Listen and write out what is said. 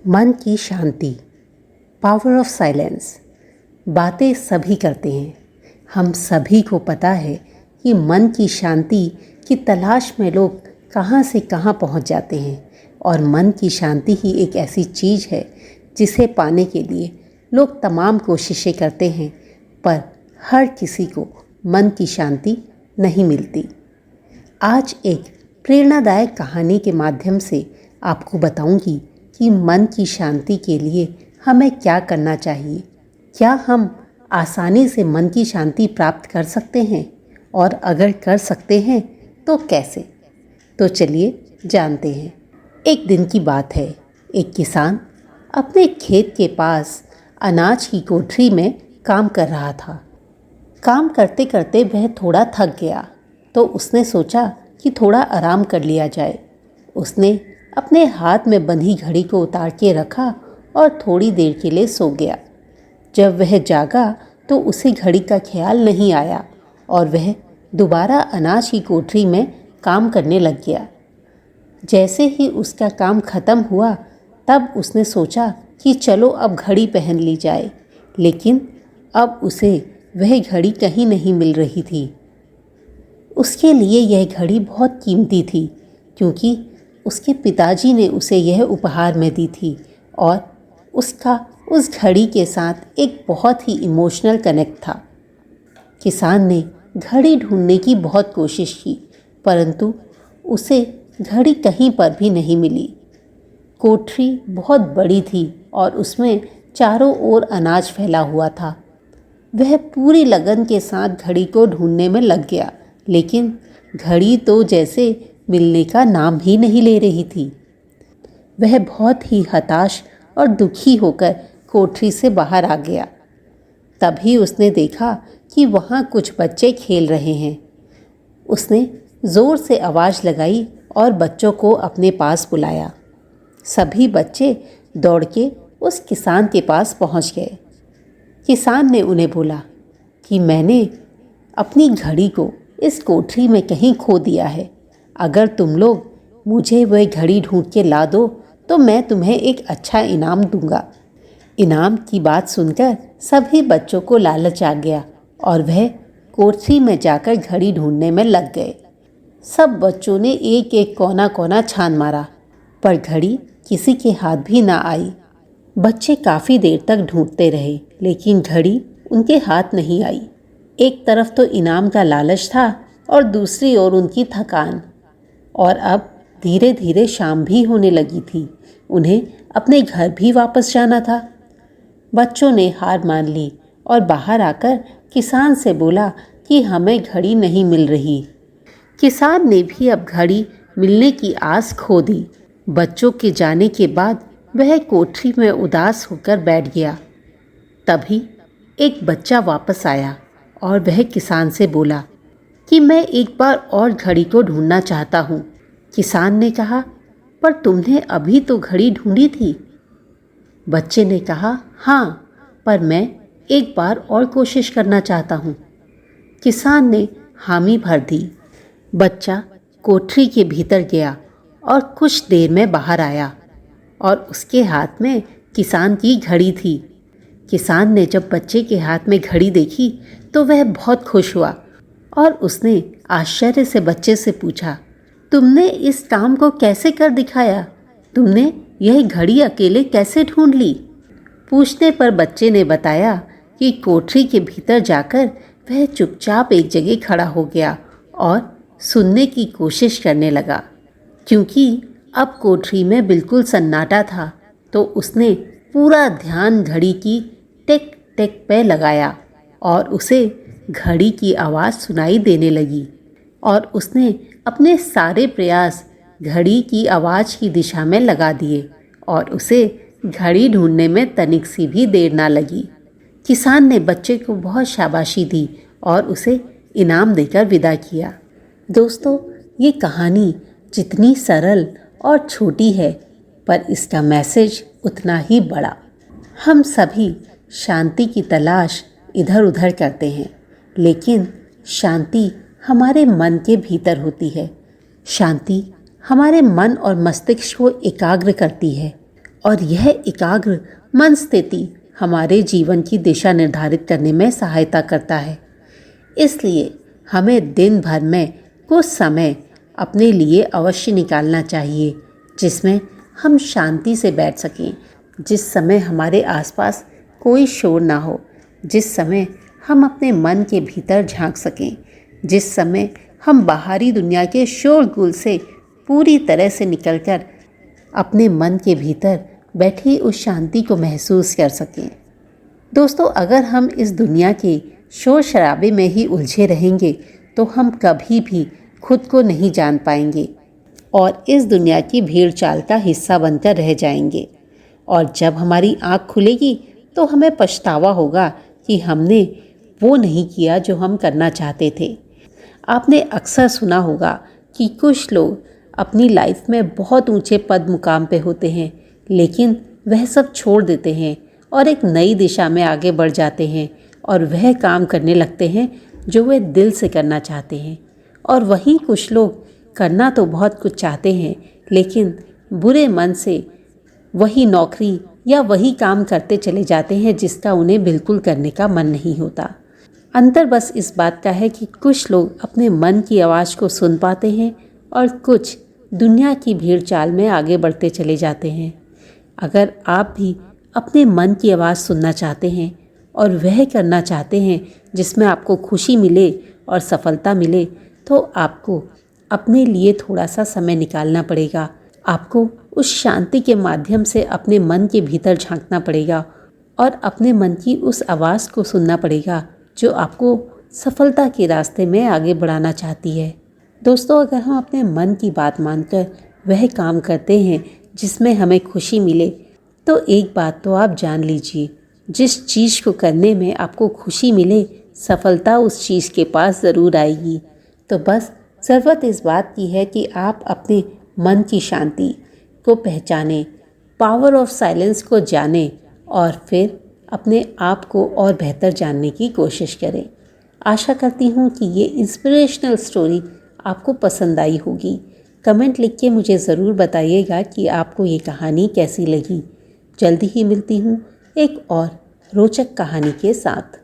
मन की शांति, power of silence. बातें सभी करते हैं। हम सभी को पता है कि मन की शांति की तलाश में लोग कहाँ से कहाँ पहुँच जाते हैं, और मन की शांति ही एक ऐसी चीज़ है जिसे पाने के लिए लोग तमाम कोशिशें करते हैं, पर हर किसी को मन की शांति नहीं मिलती। आज एक प्रेरणादायक कहानी के माध्यम से आपको बताऊंगी कि मन की शांति के लिए हमें क्या करना चाहिए। क्या हम आसानी से मन की शांति प्राप्त कर सकते हैं, और अगर कर सकते हैं तो कैसे? तो चलिए जानते हैं। एक दिन की बात है। एक किसान अपने खेत के पास अनाज की कोठरी में काम कर रहा था। काम करते करते वह थोड़ा थक गया, तो उसने सोचा कि थोड़ा आराम कर लिया जाए। उसने अपने हाथ में बंधी घड़ी को उतार के रखा और थोड़ी देर के लिए सो गया। जब वह जागा तो उसे घड़ी का ख्याल नहीं आया और वह दोबारा अनाज की कोठरी में काम करने लग गया। जैसे ही उसका काम खत्म हुआ, तब उसने सोचा कि चलो अब घड़ी पहन ली जाए, लेकिन अब उसे वह घड़ी कहीं नहीं मिल रही थी। उसके लिए यह घड़ी बहुत कीमती थी, क्योंकि उसके पिताजी ने उसे यह उपहार में दी थी, और उसका उस घड़ी के साथ एक बहुत ही इमोशनल कनेक्ट था। किसान ने घड़ी ढूंढने की बहुत कोशिश की, परंतु उसे घड़ी कहीं पर भी नहीं मिली। कोठरी बहुत बड़ी थी और उसमें चारों ओर अनाज फैला हुआ था। वह पूरी लगन के साथ घड़ी को ढूंढने में लग गया, लेकिन घड़ी तो जैसे मिलने का नाम ही नहीं ले रही थी। वह बहुत ही हताश और दुखी होकर कोठरी से बाहर आ गया। तभी उसने देखा कि वहाँ कुछ बच्चे खेल रहे हैं। उसने ज़ोर से आवाज़ लगाई और बच्चों को अपने पास बुलाया। सभी बच्चे दौड़ के उस किसान के पास पहुँच गए। किसान ने उन्हें बोला कि मैंने अपनी घड़ी को इस कोठरी में कहीं खो दिया है। अगर तुम लोग मुझे वह घड़ी ढूंढ के ला दो तो मैं तुम्हें एक अच्छा इनाम दूंगा। इनाम की बात सुनकर सभी बच्चों को लालच आ गया और वह कोठरी में जाकर घड़ी ढूंढने में लग गए। सब बच्चों ने एक एक कोना कोना छान मारा, पर घड़ी किसी के हाथ भी ना आई। बच्चे काफ़ी देर तक ढूंढते रहे, लेकिन घड़ी उनके हाथ नहीं आई। एक तरफ तो इनाम का लालच था और दूसरी ओर उनकी थकान। और अब धीरे धीरे शाम भी होने लगी थी। उन्हें अपने घर भी वापस जाना था। बच्चों ने हार मान ली और बाहर आकर किसान से बोला कि हमें घड़ी नहीं मिल रही। किसान ने भी अब घड़ी मिलने की आस खो दी। बच्चों के जाने के बाद वह कोठरी में उदास होकर बैठ गया। तभी एक बच्चा वापस आया और वह किसान से बोला कि मैं एक बार और घड़ी को ढूंढना चाहता हूँ। किसान ने कहा, पर तुमने अभी तो घड़ी ढूंढी थी। बच्चे ने कहा, हाँ, पर मैं एक बार और कोशिश करना चाहता हूँ। किसान ने हामी भर दी। बच्चा कोठरी के भीतर गया और कुछ देर में बाहर आया, और उसके हाथ में किसान की घड़ी थी। किसान ने जब बच्चे के हाथ में घड़ी देखी तो वह बहुत खुश हुआ, और उसने आश्चर्य से बच्चे से पूछा, तुमने इस काम को कैसे कर दिखाया? तुमने यह घड़ी अकेले कैसे ढूंढ ली? पूछने पर बच्चे ने बताया कि कोठरी के भीतर जाकर वह चुपचाप एक जगह खड़ा हो गया और सुनने की कोशिश करने लगा। क्योंकि अब कोठरी में बिल्कुल सन्नाटा था, तो उसने पूरा ध्यान घड़ी की टिक टिक पे लगाया, और उसे घड़ी की आवाज़ सुनाई देने लगी। और उसने अपने सारे प्रयास घड़ी की आवाज़ की दिशा में लगा दिए, और उसे घड़ी ढूंढने में तनिक सी भी देर ना लगी। किसान ने बच्चे को बहुत शाबाशी दी और उसे इनाम देकर विदा किया। दोस्तों, ये कहानी जितनी सरल और छोटी है, पर इसका मैसेज उतना ही बड़ा। हम सभी शांति की तलाश इधर उधर करते हैं, लेकिन शांति हमारे मन के भीतर होती है। शांति हमारे मन और मस्तिष्क को एकाग्र करती है और यह एकाग्र मन स्थिति हमारे जीवन की दिशा निर्धारित करने में सहायता करता है। इसलिए हमें दिन भर में कुछ समय अपने लिए अवश्य निकालना चाहिए, जिसमें हम शांति से बैठ सकें, जिस समय हमारे आसपास कोई शोर ना हो, जिस समय हम अपने मन के भीतर झांक सकें, जिस समय हम बाहरी दुनिया के शोरगुल से पूरी तरह से निकलकर अपने मन के भीतर बैठी उस शांति को महसूस कर सकें। दोस्तों, अगर हम इस दुनिया के शोर शराबे में ही उलझे रहेंगे तो हम कभी भी खुद को नहीं जान पाएंगे और इस दुनिया की भीड़ चाल का हिस्सा बनकर रह जाएंगे। और जब हमारी आँख खुलेगी तो हमें पछतावा होगा कि हमने वो नहीं किया जो हम करना चाहते थे। आपने अक्सर सुना होगा कि कुछ लोग अपनी लाइफ में बहुत ऊंचे पद मुकाम पे होते हैं, लेकिन वह सब छोड़ देते हैं और एक नई दिशा में आगे बढ़ जाते हैं और वह काम करने लगते हैं जो वे दिल से करना चाहते हैं। और वहीं कुछ लोग करना तो बहुत कुछ चाहते हैं, लेकिन बुरे मन से वही नौकरी या वही काम करते चले जाते हैं जिसका उन्हें बिल्कुल करने का मन नहीं होता। अंतर बस इस बात का है कि कुछ लोग अपने मन की आवाज़ को सुन पाते हैं और कुछ दुनिया की भीड़ चाल में आगे बढ़ते चले जाते हैं। अगर आप भी अपने मन की आवाज़ सुनना चाहते हैं और वह करना चाहते हैं जिसमें आपको खुशी मिले और सफलता मिले, तो आपको अपने लिए थोड़ा सा समय निकालना पड़ेगा। आपको उस शांति के माध्यम से अपने मन के भीतर झांकना पड़ेगा और अपने मन की उस आवाज़ को सुनना पड़ेगा जो आपको सफलता के रास्ते में आगे बढ़ाना चाहती है। दोस्तों, अगर हम अपने मन की बात मानकर वह काम करते हैं जिसमें हमें खुशी मिले, तो एक बात तो आप जान लीजिए, जिस चीज़ को करने में आपको खुशी मिले, सफलता उस चीज़ के पास ज़रूर आएगी। तो बस ज़रूरत इस बात की है कि आप अपने मन की शांति को पहचानें, पावर ऑफ साइलेंस को जानें और फिर अपने आप को और बेहतर जानने की कोशिश करें। आशा करती हूँ कि ये इंस्पिरेशनल स्टोरी आपको पसंद आई होगी। कमेंट लिख के मुझे ज़रूर बताइएगा कि आपको ये कहानी कैसी लगी। जल्दी ही मिलती हूँ एक और रोचक कहानी के साथ।